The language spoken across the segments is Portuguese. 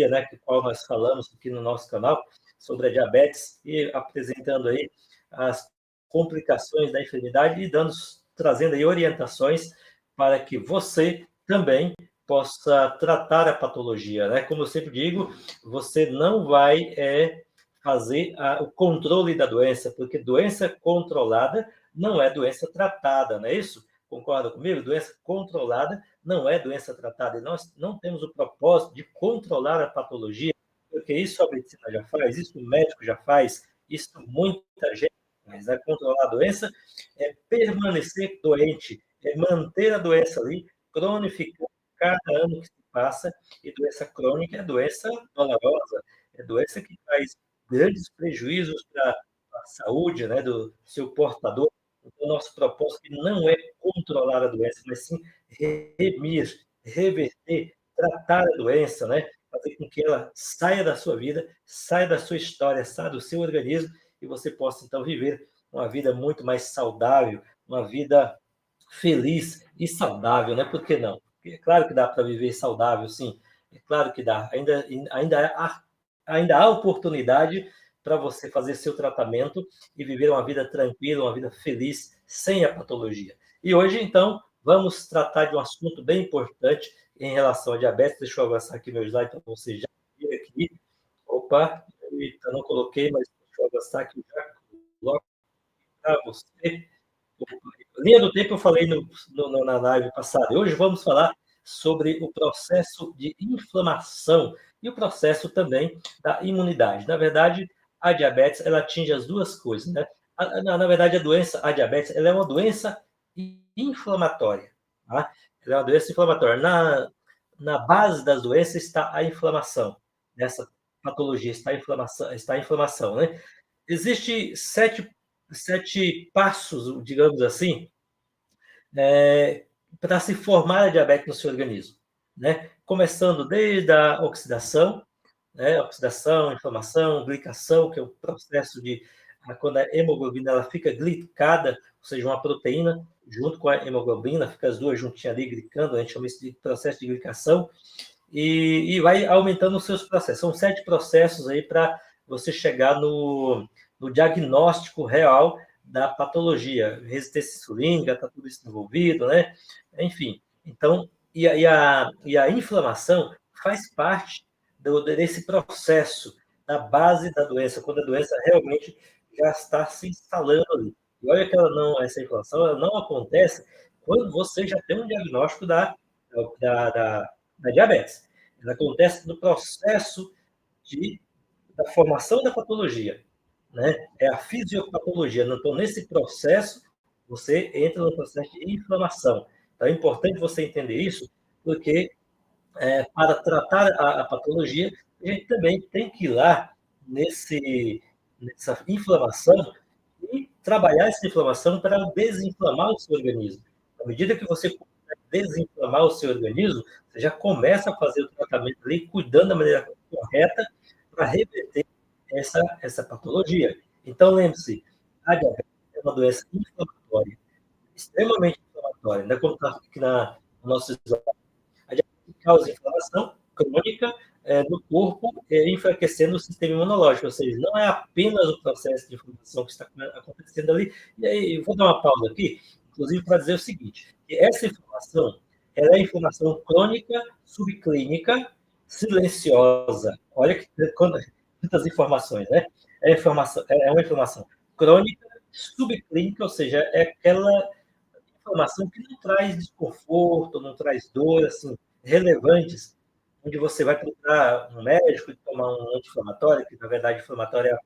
né, que qual nós falamos aqui no nosso canal sobre a diabetes e apresentando aí as complicações da enfermidade e trazendo aí orientações para que você também possa tratar a patologia, né? Como eu sempre digo, você não vai fazer o controle da doença, porque doença controlada não é doença tratada, não é isso? Concorda comigo? Doença controlada não é doença tratada. E nós não temos o propósito de controlar a patologia, porque isso a medicina já faz, isso o médico já faz, isso muita gente faz. Né? Controlar a doença é permanecer doente, é manter a doença ali, cronificando cada ano que se passa, e doença crônica é doença dolorosa, é doença que traz grandes prejuízos para a saúde, né, do seu portador. Então, nosso propósito não é controlar a doença, mas sim remir, reverter, tratar a doença, né? Fazer com que ela saia da sua vida, saia da sua história, saia do seu organismo e você possa, então, viver uma vida muito mais saudável, uma vida feliz e saudável, né? Por que não? É claro que dá para viver saudável, sim. É claro que dá. Ainda há oportunidade para você fazer seu tratamento e viver uma vida tranquila, uma vida feliz, sem a patologia. E hoje, então, vamos tratar de um assunto bem importante em relação à diabetes. Deixa eu avançar aqui meu slide para você já ver aqui. Opa, eu não coloquei, mas deixa eu avançar aqui já coloco para você. Linha do tempo eu falei na live passada. Hoje vamos falar sobre o processo de inflamação e o processo também da imunidade. Na verdade, a diabetes ela atinge as duas coisas, né? Na verdade, a diabetes, ela é uma doença inflamatória, tá? Ela é uma doença inflamatória. Na base das doenças está a inflamação. Nessa patologia está a inflamação, né? Existe sete passos, digamos assim, para se formar a diabetes no seu organismo, né? Começando desde a oxidação, né? Oxidação, inflamação, glicação, que é o processo de quando a hemoglobina ela fica glicada, ou seja, uma proteína junto com a hemoglobina, fica as duas juntinhas ali glicando, a gente chama isso de processo de glicação, e vai aumentando os seus processos. São 7 processos aí para você chegar no diagnóstico real da patologia. Resistência insulínica, está tudo isso envolvido, né? Enfim, então, e a inflamação faz parte desse processo, da base da doença, quando a doença realmente já está se instalando ali. E olha que essa inflamação ela não acontece quando você já tem um diagnóstico da diabetes. Ela acontece no processo da formação da patologia, né? É a fisiopatologia. Então, nesse processo, você entra no processo de inflamação. Então, é importante você entender isso, porque para tratar a patologia, a gente também tem que ir lá nessa inflamação e trabalhar essa inflamação para desinflamar o seu organismo. À medida que você desinflamar o seu organismo, você já começa a fazer o tratamento ali, cuidando da maneira correta para reverter essa patologia. Então, lembre-se, a diabetes é uma doença inflamatória, extremamente inflamatória, né? Como está aqui no nosso slide. A diabetes causa inflamação crônica no corpo, enfraquecendo o sistema imunológico, ou seja, não é apenas o processo de inflamação que está acontecendo ali. E aí, eu vou dar uma pausa aqui, inclusive para dizer o seguinte, que essa inflamação, ela é inflamação crônica, subclínica, silenciosa. Olha quantas informações, né? É uma inflamação crônica, subclínica, ou seja, é aquela inflamação que não traz desconforto, não traz dor, assim, relevantes, onde você vai procurar um médico e tomar um anti-inflamatório, que na verdade inflamatório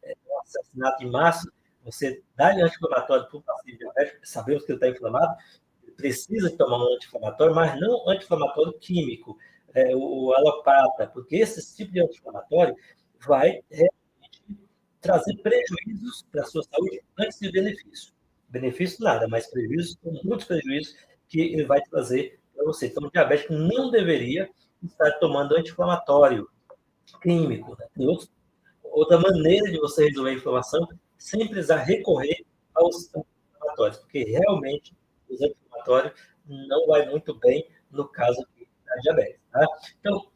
é um assassinato em massa, você dá anti-inflamatório para o paciente diabético, sabemos que ele está inflamado, ele precisa tomar um anti-inflamatório, mas não anti-inflamatório químico, o alopata, porque esse tipo de anti-inflamatório vai realmente trazer prejuízos para a sua saúde antes de benefício. Benefício nada, mas prejuízos, muitos prejuízos que ele vai trazer para você. Então, o diabético não deveria estar tomando anti-inflamatório químico. Né? Tem outra maneira de você resolver a inflamação sem precisar recorrer aos anti-inflamatórios, porque realmente os anti-inflamatórios não vai muito bem no caso da diabetes. Tá? Então,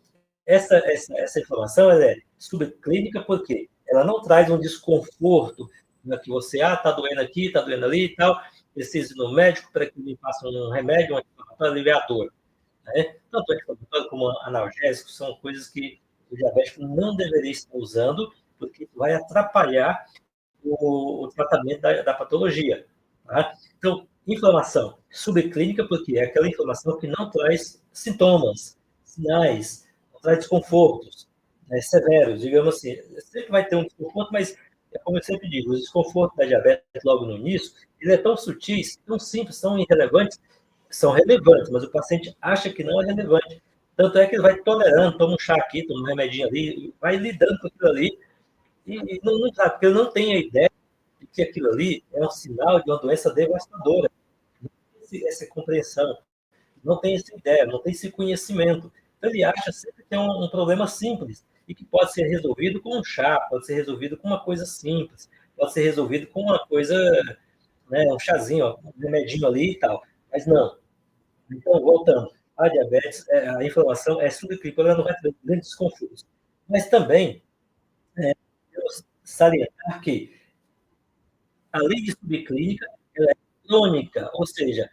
essa inflamação ela é subclínica porque ela não traz um desconforto, né, que você, está doendo aqui, está doendo ali e tal, precisa ir no médico para que me passe um remédio, um anti-inflamatório, aliviar a dor. Né? Tanto anti-inflamatório como analgésicos são coisas que o diabético não deveria estar usando, porque vai atrapalhar o tratamento da patologia. Tá? Então, inflamação subclínica, porque é aquela inflamação que não traz sintomas, sinais, não traz desconfortos, né, severos, digamos assim. Sempre vai ter um desconforto, mas, como eu sempre digo, o desconforto da diabetes logo no início, ele é tão sutis, tão simples, tão irrelevantes, são relevantes, mas o paciente acha que não é relevante. Tanto é que ele vai tolerando, toma um chá aqui, toma um remedinho ali, vai lidando com aquilo ali, e não sabe, porque ele não tem a ideia de que aquilo ali é um sinal de uma doença devastadora. Não tem essa compreensão, não tem essa ideia, não tem esse conhecimento. Então, ele acha sempre que é um problema simples e que pode ser resolvido com um chá, pode ser resolvido com uma coisa simples, pode ser resolvido com uma coisa, né, um chazinho, um remedinho ali e tal. Mas não. Então, voltando, a diabetes, a inflamação é subclínica, ela não vai ter grandes desconfortos. Mas também, salientar que além de subclínica, ela é crônica, ou seja,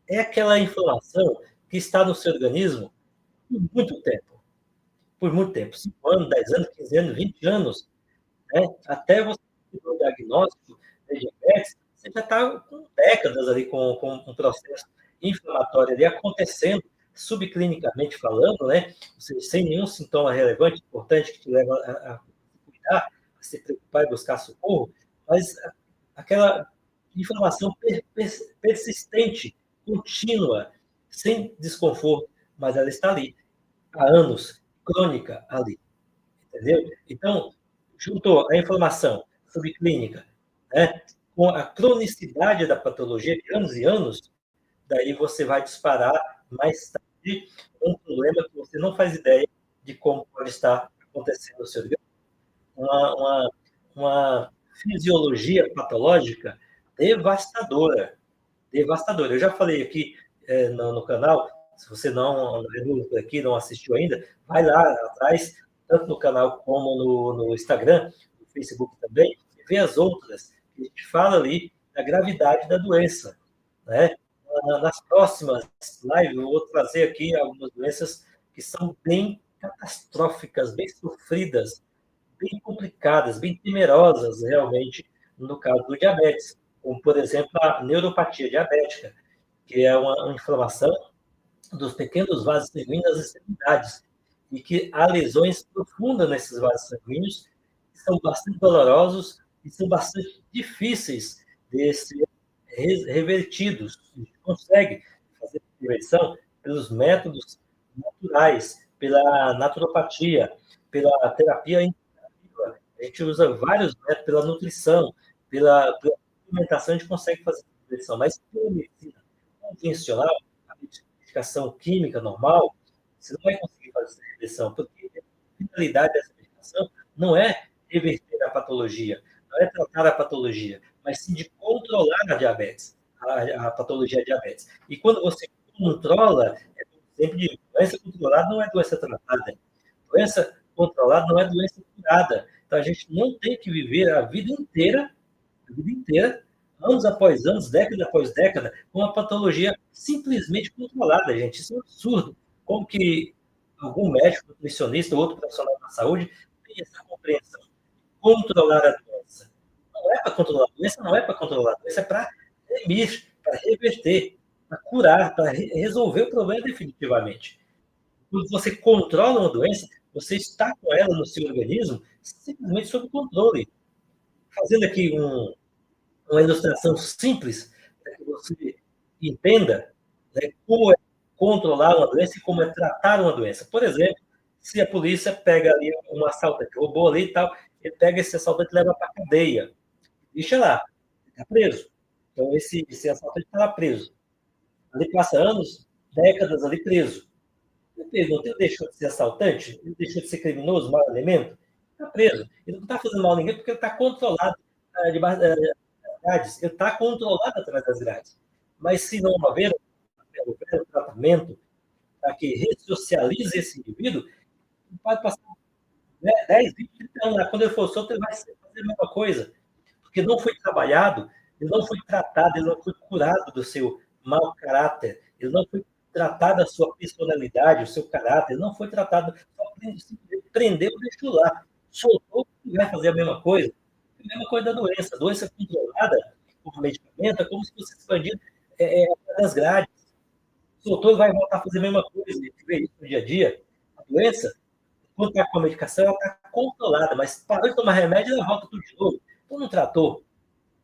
é aquela inflamação que está no seu organismo por muito tempo, 5 anos, 10 anos, 15 anos, 20 anos, né? Até você ter o diagnóstico de diabetes, você já está com décadas ali com um processo inflamatório ali acontecendo, subclinicamente falando, né? Ou seja, sem nenhum sintoma relevante, importante, que te leva a cuidar, a se preocupar e buscar socorro, mas aquela inflamação persistente, contínua, sem desconforto, mas ela está ali, há anos, crônica ali, entendeu? Então, juntou a inflamação subclínica, né, com a cronicidade da patologia de anos e anos, daí você vai disparar mais tarde um problema que você não faz ideia de como pode estar acontecendo no seu organismo. Uma, uma, uma fisiologia patológica devastadora, devastadora. Eu já falei aqui no canal, se você não aqui não assistiu ainda, vai lá atrás, tanto no canal como no Instagram, no Facebook também, e vê as outras, que a gente fala ali da gravidade da doença. Né? Nas próximas lives, eu vou trazer aqui algumas doenças que são bem catastróficas, bem sofridas, bem complicadas, bem temerosas, realmente, no caso do diabetes, como, por exemplo, a neuropatia diabética, que é uma inflamação dos pequenos vasos sanguíneos nas extremidades, e que há lesões profundas nesses vasos sanguíneos, que são bastante dolorosos e são bastante difíceis de ser revertidos. A gente consegue fazer a reversão pelos métodos naturais, pela naturopatia, pela terapia integrativa. A gente usa vários métodos, pela nutrição, pela alimentação, a gente consegue fazer a reversão, mas pela medicina convencional, a medicação química normal, você não vai conseguir fazer essa reversão, porque a finalidade dessa medicação não é reverter a patologia, não é tratar a patologia, mas sim de controlar a diabetes, a patologia diabetes. E quando você controla, sempre digo, doença controlada não é doença tratada, doença controlada não é doença curada. Então a gente não tem que viver a vida inteira, anos após anos, década após década, com uma patologia simplesmente controlada, gente. Isso é um absurdo. Como que algum médico, nutricionista ou outro profissional da saúde tem essa compreensão? Controlar a doença. Não é para controlar a doença, não é para controlar a doença, é para remir, para reverter, para curar, para resolver o problema definitivamente. Quando você controla uma doença, você está com ela no seu organismo simplesmente sob controle. Fazendo aqui uma ilustração simples para que você entenda, né, como é controlar uma doença e como é tratar uma doença. Por exemplo, se a polícia pega ali um assaltante, roubou ali e tal, ele pega esse assaltante e leva para a cadeia, deixa lá, está preso. Então, esse assaltante está lá preso. Ali passa anos, décadas ali preso. Ele não deixou de ser assaltante? Ele deixou de ser criminoso, mau elemento? Está preso. Ele não está fazendo mal a ninguém porque ele está controlado debaixo grades. Ele está controlado atrás das grades. Mas se não houver um tratamento para que ressocialize esse indivíduo, Pode passar 10, 20, 30 anos. Quando ele for solto, ele vai fazer a mesma coisa. Porque não foi trabalhado, ele não foi tratado, ele não foi curado do seu mau caráter, ele não foi tratado da sua personalidade, o seu caráter, ele não foi tratado, só prendeu, deixou lá, soltou, e vai fazer a mesma coisa. A mesma coisa da doença. A doença controlada por medicamento é como se fosse expandido das grades. Soltou e vai voltar a fazer a mesma coisa. A gente vê isso no dia a dia. A doença, quando está com a medicação, ela está controlada, mas parou de tomar remédio, ela volta tudo de novo. Então não tratou,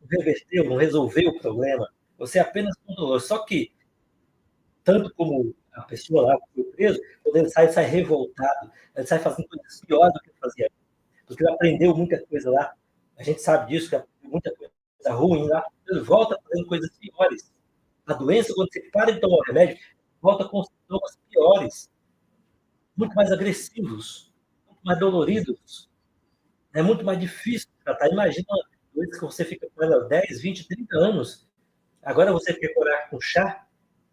não reverteu, não resolveu o problema. Você apenas controlou. Só que, tanto como a pessoa lá que foi preso, quando ele sai revoltado, ele sai fazendo coisas piores do que ele fazia. Porque ele aprendeu muita coisa lá. A gente sabe disso, que aprendeu muita coisa ruim lá. Ele volta fazendo coisas piores. A doença, quando você para de tomar o remédio, volta com sintomas piores, muito mais agressivos, muito mais doloridos. É muito mais difícil de tratar. Imagina uma doença que você fica com ela 10, 20, 30 anos. Agora você quer curar com chá?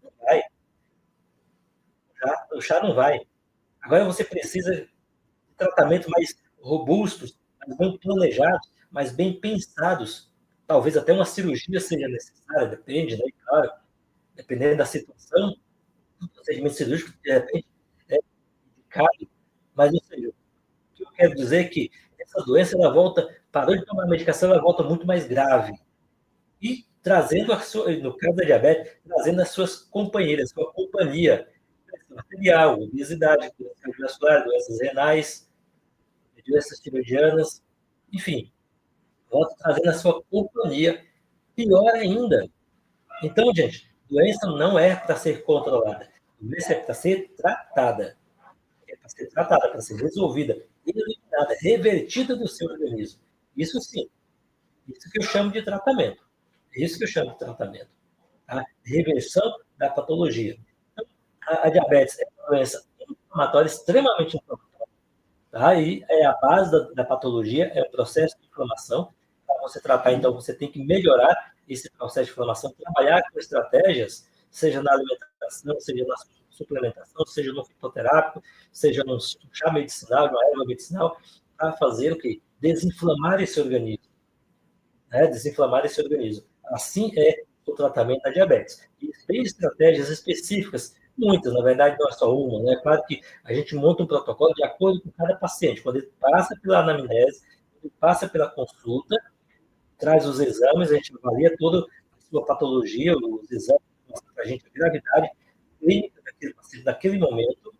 Não vai. O chá não vai. Agora você precisa de tratamentos mais robustos, mais bem planejados, mais bem pensados. Talvez até uma cirurgia seja necessária, depende, né? Claro, dependendo da situação, o procedimento cirúrgico, de repente, é indicado. Mas, ou seja, o que eu quero dizer é que essa doença, ela volta, parou de tomar a medicação, ela volta muito mais grave. E trazendo, no caso da diabetes, trazendo as suas companheiras, sua companhia, pressão arterial, obesidade, doenças cardiovasculares, doenças renais, doenças tiroidianas, enfim, volta trazendo a sua companhia, pior ainda. Então, gente, doença não é para ser controlada, doença é para ser tratada. É para ser tratada, para ser resolvida, eliminada, revertida do seu organismo. Isso sim, isso que eu chamo de tratamento. É isso que eu chamo de tratamento. Tá? Reversão da patologia. Então, a diabetes é uma doença inflamatória extremamente inflamatória. Tá? E é a base da patologia, é o processo de inflamação. Para você tratar, então, você tem que melhorar esse processo de inflamação, trabalhar com estratégias, seja na alimentação, seja na suplementação, seja no fitoterápico, seja no chá medicinal, na erva medicinal, para fazer o quê? Desinflamar esse organismo. Né? Desinflamar esse organismo. Assim é o tratamento da diabetes. E tem estratégias específicas, muitas, na verdade, não é só uma, né? Claro que a gente monta um protocolo de acordo com cada paciente. Quando ele passa pela anamnese, ele passa pela consulta, traz os exames, a gente avalia toda a sua patologia, os exames mostram para a gente a gravidade clínica daquele paciente naquele momento,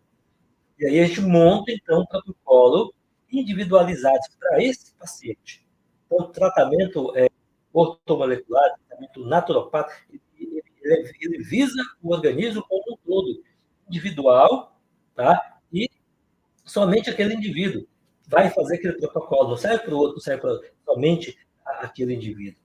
e aí a gente monta, então, um protocolo individualizado para esse paciente. Então, o tratamento ortomolecular, tratamento naturopata, ele visa o organismo como um todo, individual, tá? E somente aquele indivíduo vai fazer aquele protocolo, não serve para o outro, não serve para somente aquele indivíduo,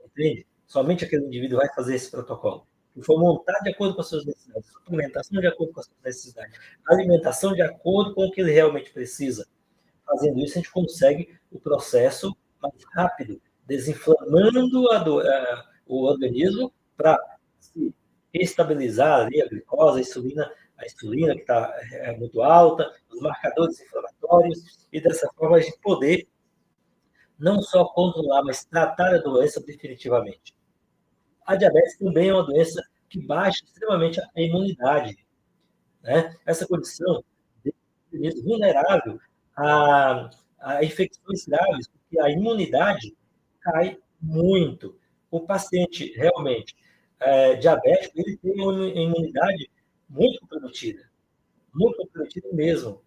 entende? Somente aquele indivíduo vai fazer esse protocolo. E for montado de acordo com as suas necessidades, suplementação de acordo com as suas necessidades, alimentação de acordo com o que ele realmente precisa. Fazendo isso, a gente consegue o processo mais rápido, desinflamando o organismo para se estabilizar ali a glicose, a insulina que está muito alta, os marcadores inflamatórios, e dessa forma a gente poder não só controlar, mas tratar a doença definitivamente. A diabetes também é uma doença que baixa extremamente a imunidade. Né? Essa condição de vulnerável a infecções graves, porque a imunidade cai muito. O paciente realmente diabético, ele tem uma imunidade muito comprometida mesmo,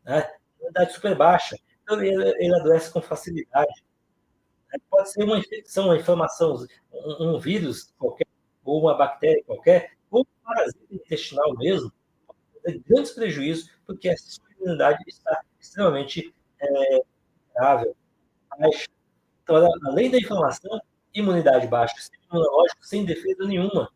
né? Imunidade super baixa. Então, ele adoece com facilidade. Pode ser uma infecção, uma inflamação, um vírus qualquer, ou uma bactéria qualquer, ou um parasita intestinal mesmo, grandes prejuízos, porque a sua imunidade está extremamente grave, baixa. Então, além da inflamação, imunidade baixa, sistema imunológico sem defesa nenhuma.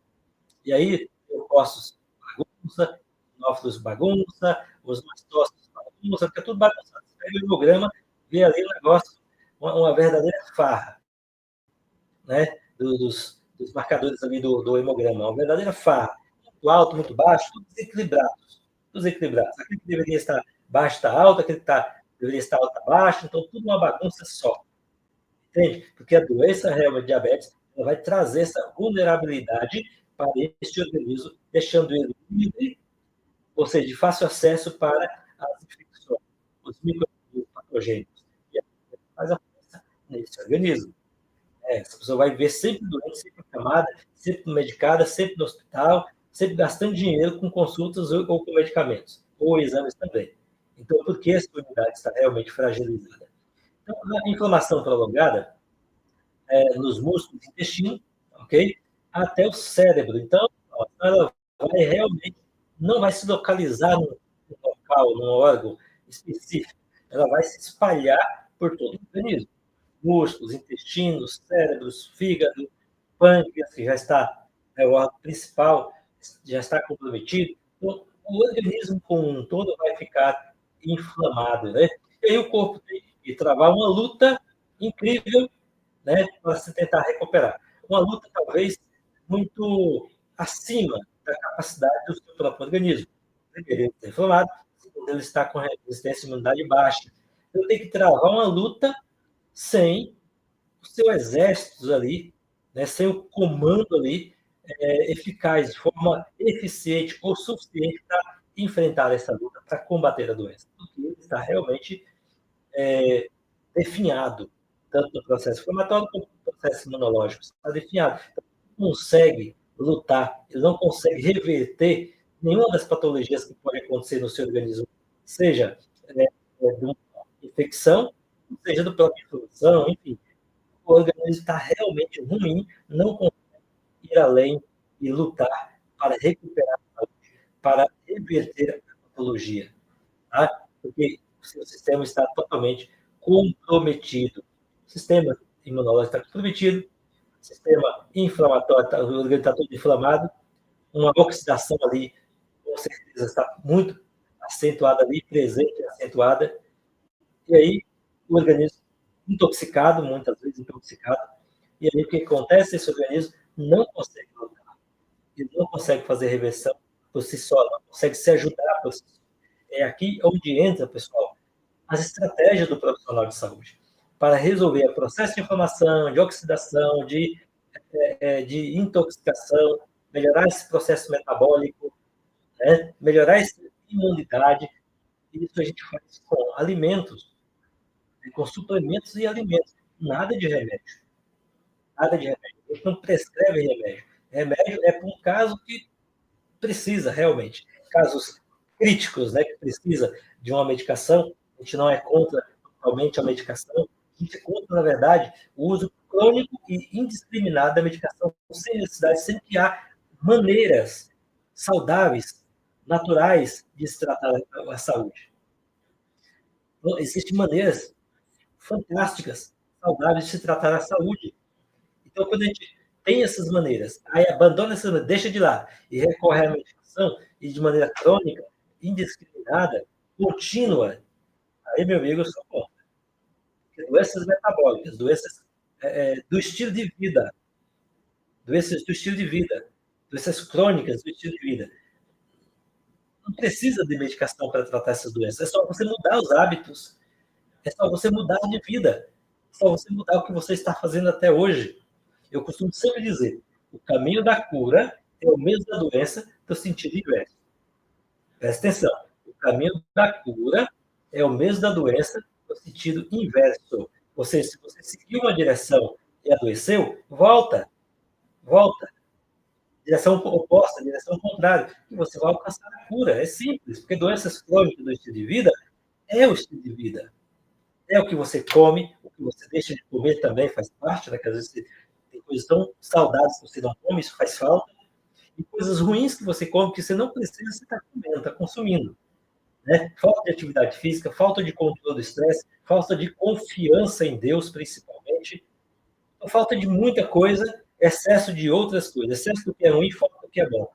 E aí, leucócitos bagunça, nófilos bagunça, os mastócitos bagunça, fica tudo bagunçado. Você pega o hemograma, vê ali um negócio, uma verdadeira farra, né? Dos marcadores ali do hemograma, uma verdadeira farra. Muito alto, muito baixo, tudo desequilibrado. Desequilibrado. Aquilo que deveria estar baixa está alta, aquele que deveria estar alta está baixa, então tudo uma bagunça só. Entende? Porque a doença realmente diabetes ela vai trazer essa vulnerabilidade para este organismo, deixando ele livre, ou seja, de fácil acesso para as infecções, os micro-organismos patogênicos. E a faz a força nesse organismo. Essa pessoa vai viver sempre doente, sempre acamada, sempre medicada, sempre no hospital, sempre gastando dinheiro com consultas ou com medicamentos, ou exames também. Então, por que essa imunidade está realmente fragilizada? Então, a inflamação prolongada nos músculos do intestino, ok? Até o cérebro. Então, ela vai realmente, não vai se localizar num local, num órgão específico. Ela vai se espalhar por todo o organismo. Músculos, intestinos, cérebros, fígado, pâncreas, que já está, o órgão principal, já está comprometido. Então, o organismo como um todo vai ficar inflamado, né? E aí o corpo tem que travar uma luta incrível, né, para se tentar recuperar. Uma luta, talvez, muito acima da capacidade do seu próprio organismo. Primeiro, ele está inflamado, segundo, ele está com resistência à imunidade baixa. Então, tem que travar uma luta sem o seu exército ali, né, sem o comando ali eficaz, de forma eficiente ou suficiente para enfrentar essa luta, para combater a doença. Porque ele está realmente definhado, tanto no processo inflamatório como no processo imunológico. Está definhado. Então, ele não consegue lutar, ele não consegue reverter nenhuma das patologias que pode acontecer no seu organismo, seja de uma infecção, seja do próprio inflamação, enfim. O organismo está realmente ruim, não consegue ir além e lutar para recuperar a saúde, para reverter a patologia, tá? Porque o seu sistema está totalmente comprometido. O sistema imunológico está comprometido, o sistema inflamatório, o organismo está todo inflamado, uma oxidação ali, com certeza, está muito acentuada ali, presente, acentuada, e aí o organismo intoxicado, muitas vezes intoxicado, e aí o que acontece? Esse organismo não consegue lutar, ele não consegue fazer reversão por si só, não consegue se ajudar por si só. É aqui onde entra, pessoal, as estratégias do profissional de saúde para resolver o processo de inflamação, de oxidação, de intoxicação, melhorar esse processo metabólico, né? Melhorar essa imunidade. Isso a gente faz com alimentos, com suplementos e alimentos. Nada de remédio. Nada de remédio. A gente não prescreve remédio. Remédio é para um caso que precisa realmente. Casos críticos, né, que precisa de uma medicação, a gente não é contra totalmente a medicação, a gente é contra, na verdade, o uso crônico e indiscriminado da medicação sem necessidade, sem que há maneiras saudáveis, naturais de se tratar a saúde. Então, existem maneiras fantásticas, saudáveis de se tratar a saúde. Então, quando a gente tem essas maneiras, aí abandona essas maneiras, deixa de lá e recorre à medicação, e de maneira crônica, indiscriminada, contínua, aí, meu amigo, eu sou contra. Doenças metabólicas, doenças do estilo de vida, doenças do estilo de vida, doenças crônicas do estilo de vida. Não precisa de medicação para tratar essas doenças, é só você mudar os hábitos, é só você mudar de vida, é só você mudar o que você está fazendo até hoje. Eu costumo sempre dizer, o caminho da cura é o mesmo da doença do sentido inverso. Presta atenção, o caminho da cura é o mesmo da doença no sentido inverso. Ou seja, se você seguiu uma direção e adoeceu, volta. Direção oposta, direção contrária, e você vai alcançar a cura. É simples, porque doenças crônicas do estilo de vida é o estilo de vida. É o que você come, o que você deixa de comer também faz parte, né? Que às vezes tem coisas tão saudáveis que você não come, isso faz falta. E coisas ruins que você come, que você não precisa, você está comendo, está consumindo. Né? Falta de atividade física, falta de controle do estresse, falta de confiança em Deus, principalmente. Então, falta de muita coisa, excesso de outras coisas. Excesso do que é ruim, falta do que é bom.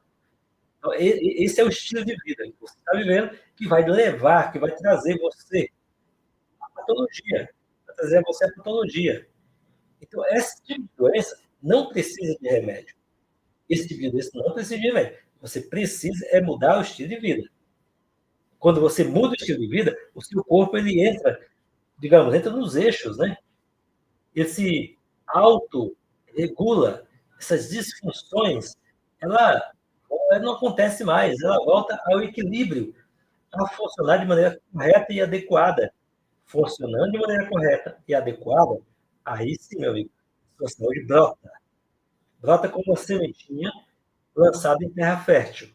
Então, esse é o estilo de vida que você está vivendo, que vai levar, que vai trazer você a patologia, vai trazer a você a patologia. Então, esse tipo de doença não precisa de remédio. Esse tipo de doença não precisa de remédio. Você precisa mudar o estilo de vida. Quando você muda o estilo de vida, o seu corpo ele entra, digamos, entra nos eixos, né? Ele se autorregula, essas disfunções, ela não acontece mais, ela volta ao equilíbrio, a funcionar de maneira correta e adequada. Funcionando de maneira correta e adequada, aí sim, meu amigo, sua saúde brota. Brota como uma sementinha lançada em terra fértil.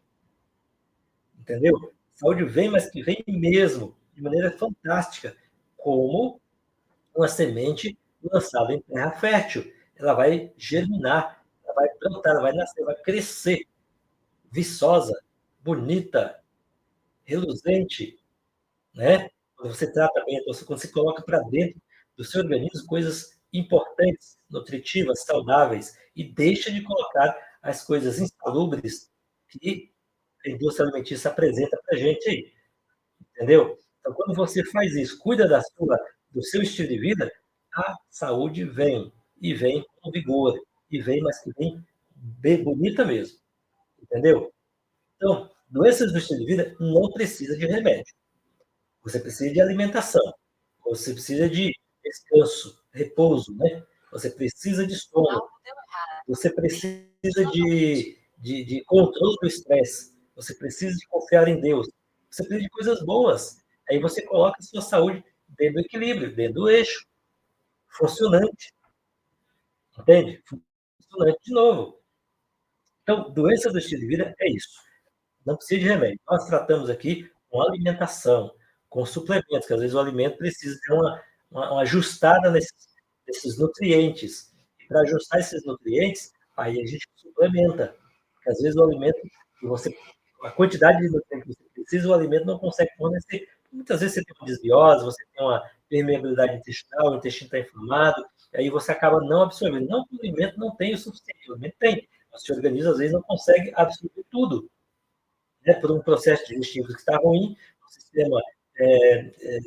Entendeu? Saúde vem, mas que vem mesmo, de maneira fantástica, como uma semente lançada em terra fértil. Ela vai germinar, ela vai plantar, ela vai nascer, vai crescer, viçosa, bonita, reluzente, né? Quando você trata bem, quando você coloca para dentro do seu organismo coisas importantes, nutritivas, saudáveis, e deixa de colocar as coisas insalubres que a indústria alimentícia apresenta para a gente aí. Entendeu? Então, quando você faz isso, cuida do seu estilo de vida, a saúde vem, e vem com vigor, e vem, mas que vem bem bonita mesmo, entendeu? Então, doenças do estilo de vida não precisa de remédio. Você precisa de alimentação, você precisa de descanso, repouso, né? Você precisa de sono, você precisa de controle do estresse, você precisa de confiar em Deus, você precisa de coisas boas. Aí você coloca a sua saúde dentro do equilíbrio, dentro do eixo, funcionante, entende? Funcionante de novo. Então, doença do estilo de vida é isso. Não precisa de remédio. Nós tratamos aqui com alimentação, com suplementos, que às vezes o alimento precisa ter uma ajustada nesses nutrientes. E para ajustar esses nutrientes, aí a gente suplementa. Porque às vezes o alimento, que você, a quantidade de nutrientes que você precisa, o alimento não consegue fornecer. Muitas vezes você tem uma desbiose, você tem uma permeabilidade intestinal, o intestino está inflamado, e aí você acaba não absorvendo. Não que o alimento não tenha o suficiente, o alimento tem. O seu organismo, às vezes, não consegue absorver tudo, né, por um processo digestivo que está ruim, o sistema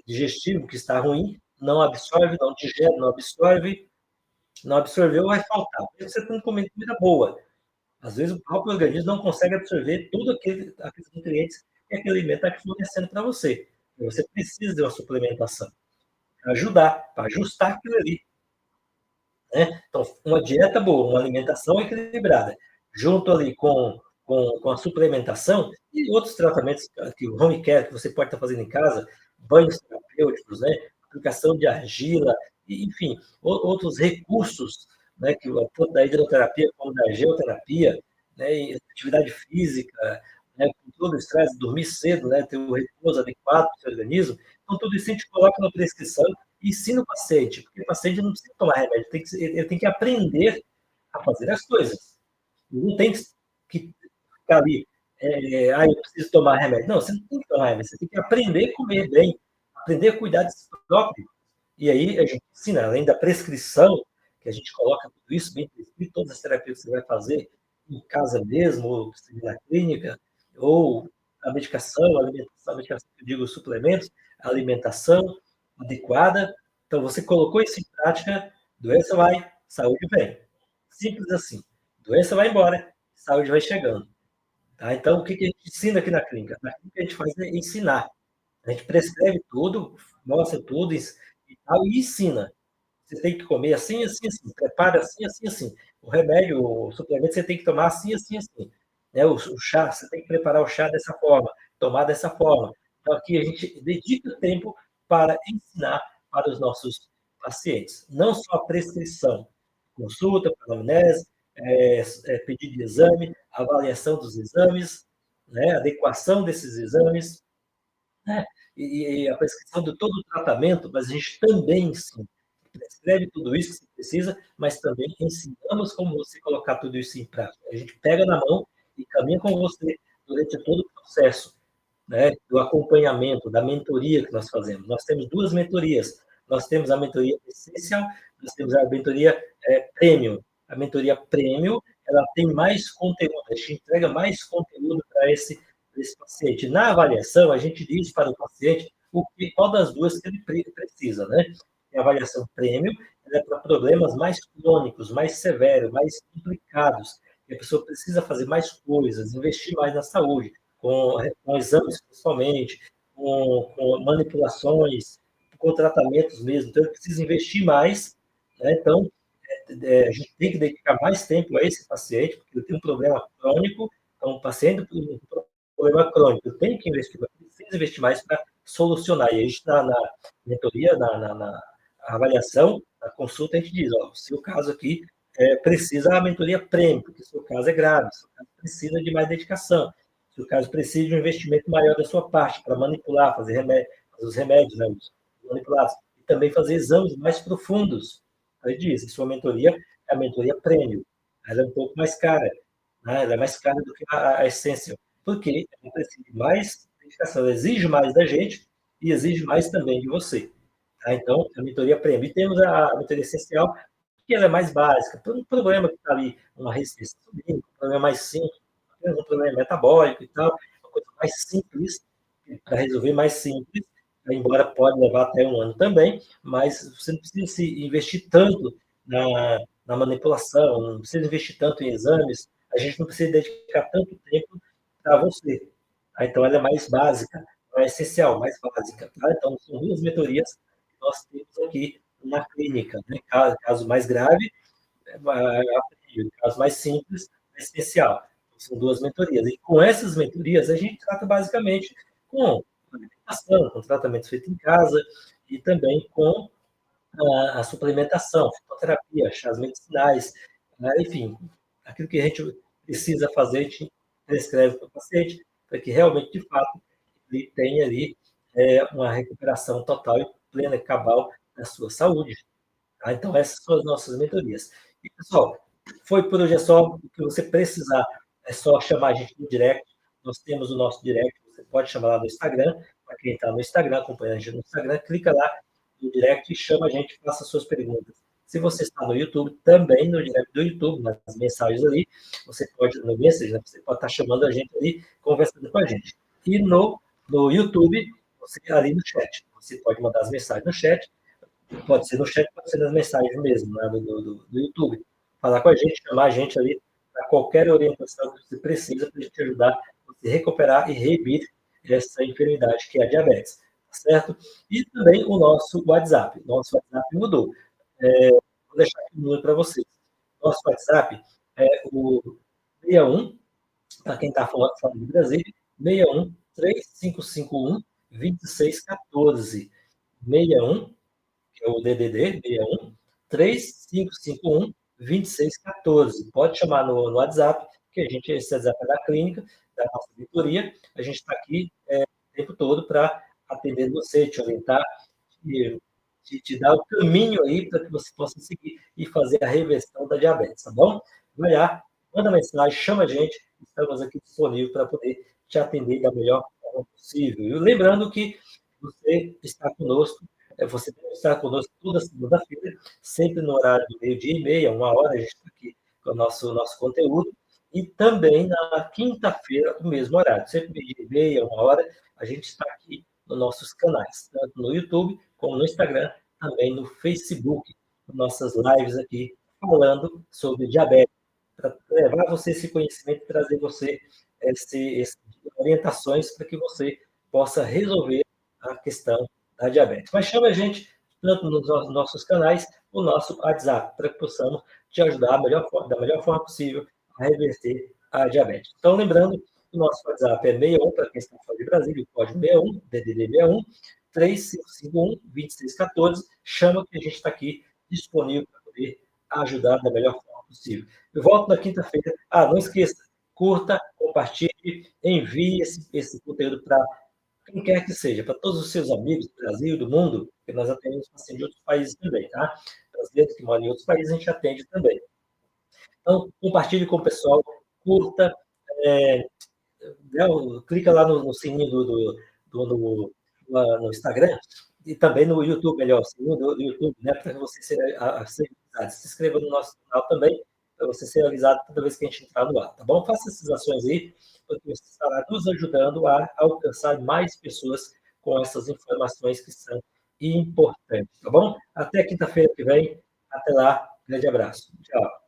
digestivo que está ruim, não absorve, não digere, não absorve, não absorveu, vai faltar. Mesmo você está comendo comida boa. Às vezes o próprio organismo não consegue absorver tudo aqueles nutrientes que aquele alimento está fornecendo para você. Você precisa de uma suplementação para ajudar, para ajustar aquilo ali. Né? Então, uma dieta boa, uma alimentação equilibrada, junto ali com a suplementação e outros tratamentos que o home care que você pode estar fazendo em casa, banhos terapêuticos, né? Aplicação de argila, enfim, outros recursos, né? Que tanto da hidroterapia como da geoterapia, né? E atividade física, né? Controle do estresse, dormir cedo, né? Ter o repouso adequado para o seu organismo. Então, tudo isso a gente coloca na prescrição e ensina o paciente, porque o paciente não precisa tomar remédio, ele tem que aprender a fazer as coisas. Ele não tem que ficar ali, eu preciso tomar remédio. Não, você não tem que tomar remédio, você tem que aprender a comer bem, aprender a cuidar de si próprio. E aí a gente ensina, além da prescrição, que a gente coloca tudo isso bem prescrito, todas as terapias que você vai fazer em casa mesmo, ou na clínica, ou a medicação, a medicação que eu digo suplementos, a alimentação adequada. Então, você colocou isso em prática, doença vai, saúde vem. Simples assim. Doença vai embora, saúde vai chegando. Tá? Então, o que a gente ensina aqui na clínica? Na clínica a gente faz é ensinar. A gente prescreve tudo, mostra tudo e tal, e ensina. Você tem que comer assim, assim, assim. Prepara assim, assim, assim. O remédio, o suplemento, você tem que tomar assim, assim, assim. Né? O chá, você tem que preparar o chá dessa forma, tomar dessa forma. Então, aqui a gente dedica tempo para ensinar para os nossos pacientes. Não só a prescrição, consulta, anamnese, pedido de exame, avaliação dos exames, né? Adequação desses exames, né? E a prescrição de todo o tratamento, mas a gente também ensina. Prescreve tudo isso que você precisa, mas também ensinamos como você colocar tudo isso em prática. A gente pega na mão e caminha com você durante todo o processo, né, do acompanhamento, da mentoria que nós fazemos. Nós temos duas mentorias. Nós temos a mentoria essencial, nós temos a mentoria premium. A mentoria premium, ela tem mais conteúdo, a gente entrega mais conteúdo para esse paciente. Na avaliação, a gente diz para o paciente qual das duas que ele precisa, né? A avaliação premium é para problemas mais crônicos, mais severos, mais complicados. E a pessoa precisa fazer mais coisas, investir mais na saúde com exames principalmente, com manipulações, com tratamentos mesmo. Então, ele precisa investir mais, né? Então, a gente tem que dedicar mais tempo a esse paciente, porque ele tem um problema crônico, então, o paciente com um problema crônico, eu tenho que investir, precisa investir mais para solucionar. E a gente, na mentoria, na avaliação, na consulta, a gente diz, ó, o seu caso aqui precisa a mentoria premium, porque o seu caso é grave, o seu caso precisa de mais dedicação, o seu caso precisa de um investimento maior da sua parte para manipular, fazer os remédios, né, os manipulados, e também fazer exames mais profundos. Aí diz, a sua mentoria é a mentoria premium, ela é um pouco mais cara, né? Ela é mais cara do que a essência, porque ela precisa de mais dedicação, ela exige mais da gente e exige mais também de você. Tá? Então, a mentoria premium. E temos a mentoria essencial, que ela é mais básica, por um problema que está ali, uma resistência insulínica, um problema mais simples, um problema metabólico e tal, uma coisa mais simples, para resolver mais simples, embora pode levar até um ano também, mas você não precisa se investir tanto na manipulação, não precisa investir tanto em exames, a gente não precisa dedicar tanto tempo para você. Tá? Então, ela é mais básica, não é essencial, mais básica. Tá? Então, são duas mentorias que nós temos aqui na clínica. Né? Caso mais grave, caso mais simples, é essencial. São duas mentorias. E com essas mentorias, a gente trata basicamente com alimentação, com tratamento feito em casa e também com a suplementação, fitoterapia, chás medicinais, né? Enfim, aquilo que a gente precisa fazer, a gente prescreve para o paciente, para que realmente, de fato, ele tenha ali uma recuperação total e plena e cabal da sua saúde. Tá? Então, essas são as nossas mentorias. E, pessoal, foi por hoje é só. O que você precisar é só chamar a gente no direct. Nós temos o nosso direct, você pode chamar lá no Instagram. Para quem está no Instagram, acompanhando a gente no Instagram, clica lá no direct e chama a gente, faça suas perguntas. Se você está no YouTube, também no direct do YouTube, nas mensagens ali, você pode, no Message, né, você pode estar chamando a gente ali, conversando com a gente. E no YouTube, você ali no chat. Você pode mandar as mensagens no chat, pode ser no chat, pode ser nas mensagens mesmo, né, do YouTube. Falar com a gente, chamar a gente ali para qualquer orientação que você precisa para a gente ajudar a você recuperar e reabrir essa enfermidade que é a diabetes, tá certo? E também o nosso WhatsApp. Nosso WhatsApp mudou. Vou deixar aqui o número para vocês. Nosso WhatsApp é o 61, para quem está fora do Brasil, 61 3551 2614. 61, que é o DDD 61 3551 2614. Pode chamar no WhatsApp, que a gente, esse WhatsApp é da clínica, da nossa mentoria, a gente está aqui o tempo todo para atender você, te orientar, te dar o caminho aí para que você possa seguir e fazer a reversão da diabetes, tá bom? Vai lá, manda mensagem, chama a gente, estamos aqui disponíveis para poder te atender da melhor forma possível. E lembrando que você está conosco, você deve estar conosco toda segunda-feira, sempre no horário do meio-dia e meia, 1 hora, a gente está aqui com o nosso conteúdo, e também na quinta-feira, no mesmo horário, sempre meio-dia e meia, 1 hora, a gente está aqui nos nossos canais, tanto no YouTube, como no Instagram, também no Facebook, nossas lives aqui, falando sobre diabetes, para levar você esse conhecimento e trazer você essas orientações para que você possa resolver a questão da diabetes. Mas chama a gente, tanto nos nossos canais, o nosso WhatsApp, para que possamos te ajudar da melhor forma possível a reverter a diabetes. Então, lembrando, o nosso WhatsApp é 61, para quem está fora de Brasília, o código 61, DDD 61, 3551 2614. Chama que a gente está aqui disponível para poder ajudar da melhor forma possível. Eu volto na quinta-feira. Não esqueça, curta, compartilhe, envie esse conteúdo para quem quer que seja, para todos os seus amigos do Brasil, do mundo, porque nós atendemos pacientes de outros países também, tá? Brasileiros que moram em outros países, a gente atende também. Então, compartilhe com o pessoal, curta, clica lá no sininho no Instagram e também no YouTube, melhor, sininho do YouTube, né, para você ser avisado. Se inscreva no nosso canal também, para você ser avisado toda vez que a gente entrar no ar, tá bom? Faça essas ações aí, porque você estará nos ajudando a alcançar mais pessoas com essas informações que são importantes, tá bom? Até quinta-feira que vem. Até lá. Grande abraço. Tchau.